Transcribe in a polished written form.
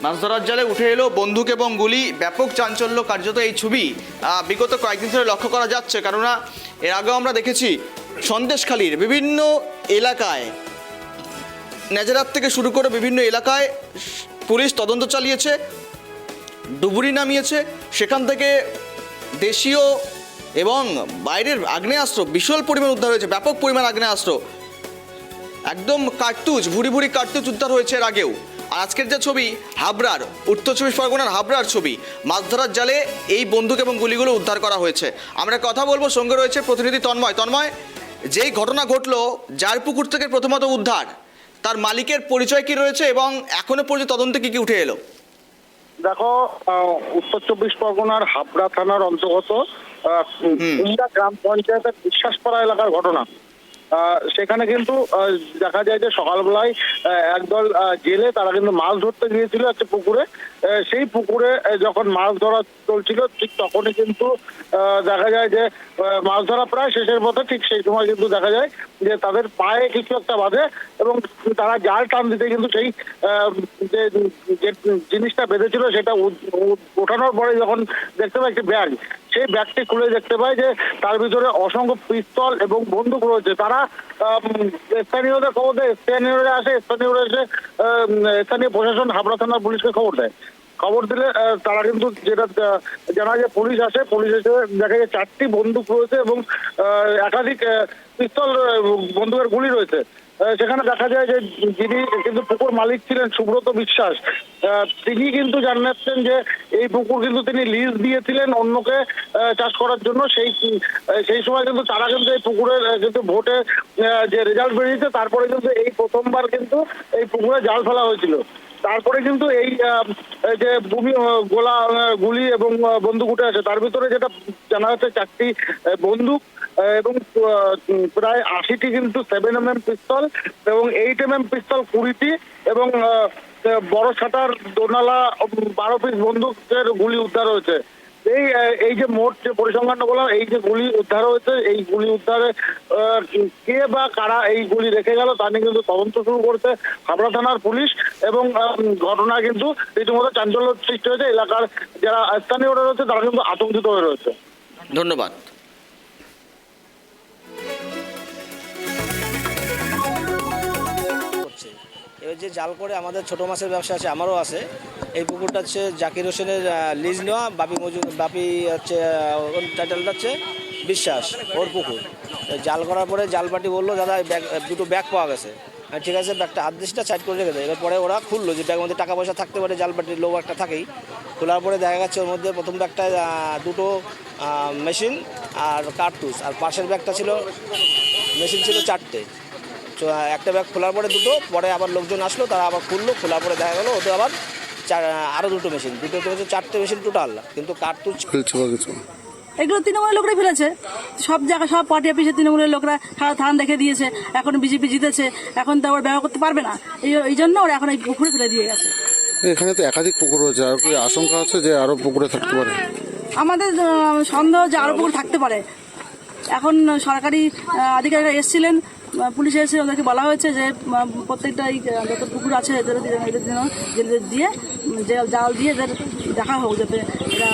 মাছ ধরার জালে উঠে এলো বন্দুক এবং গুলি, ব্যাপক চাঞ্চল্য কার্যত এই ছবি বিগত কয়েকদিন ধরে লক্ষ্য করা যাচ্ছে। কেননা এর আগেও আমরা দেখেছি সন্দেশখালীর বিভিন্ন এলাকায়, নেজারাত থেকে শুরু করে বিভিন্ন এলাকায় পুলিশ তদন্ত চালিয়েছে, ডুবুরি নামিয়েছে, সেখান থেকে দেশীয় এবং বাইরের আগ্নেয়াস্ত্র বিশাল পরিমাণ উদ্ধার হয়েছে, ব্যাপক পরিমাণ আগ্নেয়াস্ত্র, একদম কার্তুজ, ভুরি ভুরি কার্তুজ উদ্ধার হয়েছে এর আগেও। আর আজকের যে ছবি হাবড়ার, উত্তর চব্বিশ পরগনার হাবড়ার ছবি, মাছ ধরার জালে এই বন্দুক এবং গুলিগুলো উদ্ধার করা হয়েছে। আমরা কথা বলবো, সঙ্গে রয়েছে প্রতিনিধি তন্ময়। তন্ময়, যেই ঘটনা ঘটলো, যার পুকুর থেকে প্রথমত উদ্ধার, তার মালিকের পরিচয় কি রয়েছে এবং এখনো পর্যন্ত তদন্তে কি কি উঠে এলো? দেখো, উত্তর চব্বিশ পরগনার হাবড়া থানার অন্তর্গত কুমড়া গ্রাম পঞ্চায়েতের বিশ্বাসপাড়া এলাকার ঘটনা। সেখানে কিন্তু দেখা যায় যে সকালবেলায় একদল জেলে তারা কিন্তু মাছ ধরতে গিয়েছিল একটা পুকুরে। সেই পুকুরে যখন মাছ ধরা চলছিল ঠিক তখনই কিন্তু দেখা যায় যে মাছ ধরা প্রায় শেষের পথে, ঠিক সেই সময় কিন্তু দেখা যায় যে তাদের পায়ে কিছু একটা বাঁধে এবং তারা জাল টান দিতে কিন্তু সেই যে জিনিসটা বেঁধেছিল সেটা ওঠানোর পরে যখন দেখতে পায় একটি ব্যাগ, সেই ব্যাগটি খুলে দেখতে পায় যে তার ভিতরে অসংখ্য পিস্তল এবং বন্দুক রয়েছে। তারা স্থানীয়দের খবর দেয়, স্থানীয়রা আসে, স্থানীয়রা এসে স্থানীয় প্রশাসন হাবড়া থানার পুলিশকে খবর দেয়। খবর দিলে তারা কিন্তু যেটা জানা যায়, পুলিশ আসে, পুলিশ এসে দেখা যায় 4টি বন্দুক রয়েছে এবং একাধিক পিস্তল বন্দুকের গুলি রয়েছে। সেখানে দেখা যায় যে যিনি কিন্তু পুকুর মালিক ছিলেন সুব্রত বিশ্বাস, তিনি কিন্তু জানাচ্ছেন যে এই পুকুর কিন্তু তিনি লিজ দিয়েছিলেন অন্যকে চাষ করার জন্য। সেই সময় কিন্তু তারা কিন্তু এই পুকুরের কিন্তু ভোটে যে রেজাল্ট বেরিয়েছে তারপরে কিন্তু এই প্রথমবার কিন্তু এই পুকুরে জাল ফেলা হয়েছিল। তারপরে কিন্তু এই যে গুলি এবং বন্দুক উঠে আছে, তার ভিতরে যেটা জানা যাচ্ছে 4টি বন্দুক এবং প্রায় 80টি কিন্তু 7mm পিস্তল এবং 8mm পিস্তল 20টি এবং বড় ছাটার দোনালা 12 পিস বন্দুকের গুলি উদ্ধার হয়েছে। এই যে মোট যে পরিসংখ্যানটা বললাম, এই যে গুলি উদ্ধার হয়েছে, এই গুলি উদ্ধারে কে বা কারা এই গুলি রেখে গেল তা নিয়ে কিন্তু তদন্ত শুরু করছে হাবড়া থানার পুলিশ। এবং ঘটনা কিন্তু রীতিমতো চাঞ্চল্য সৃষ্টি হয়েছে, এলাকার যারা স্থানীয়রা রয়েছে তারা কিন্তু আতঙ্কিত হয়ে রয়েছে। ধন্যবাদ। এবার যে জাল করে আমাদের ছোট মাছের ব্যবসা আছে, আমারও আছে। এই পুকুরটা হচ্ছে জাকির হোসেনের লিজ নেওয়া, বাপি হচ্ছে ওর টাইটেলটা হচ্ছে বিশ্বাস, ওর পুকুর। জাল করার পরে জাল পাটি বললো, দাদা দুটো ব্যাগ পাওয়া গেছে। ঠিক আছে, ব্যাগটা আদেশটা সাইড করে রেখে দেয়। এবার পরে ওরা খুললো যে ব্যাগের মধ্যে টাকা পয়সা থাকতে পারে, জাল পাটির লোক একটা থাকেই। খোলার পরে দেখা গেছে ওর মধ্যে প্রথম ব্যাগটায় দুটো মেশিন আর কার্তুজ, আর পাশের ব্যাগটা ছিল মেশিন ছিল 4টে। তো একটা ব্যাগ খোলার পরে দুটো, পরে আবার লোকজন আসলো, তারা আবার খুললো, খোলার পরে দেখা গেলো ওদের আবার আরও দুটো মেশিন, দুটো হচ্ছে 4টে মেশিন টোটাল, কিন্তু কার্তুজ এগুলো তৃণমূলের লোকরাই ফেলেছে। সব জায়গায় সব পার্টি অফিসে তৃণমূলের লোকরা সারা থান রেখে দিয়েছে। এখন বিজেপি জিতেছে, এখন তো আবার ব্যবহার করতে পারবে না, এই জন্য ওরা এখন এই পুকুরে ফেলে দিয়ে গেছে। এখানে তো একাধিক পুকুর রয়েছে, আর কি আশঙ্কা আছে যে আরো পুকুরে থাকতে পারে? আমাদের সন্দেহ যে আরো পুকুর থাকতে পারে। এখন সরকারি আধিকারিকরা এসেছিলেন, পুলিশ এসে ওদেরকে বলা হয়েছে যে প্রত্যেকটা যত পুকুর আছে এদের দিয়ে জাল দিয়ে এদের দেখা হোক, যাতে এরা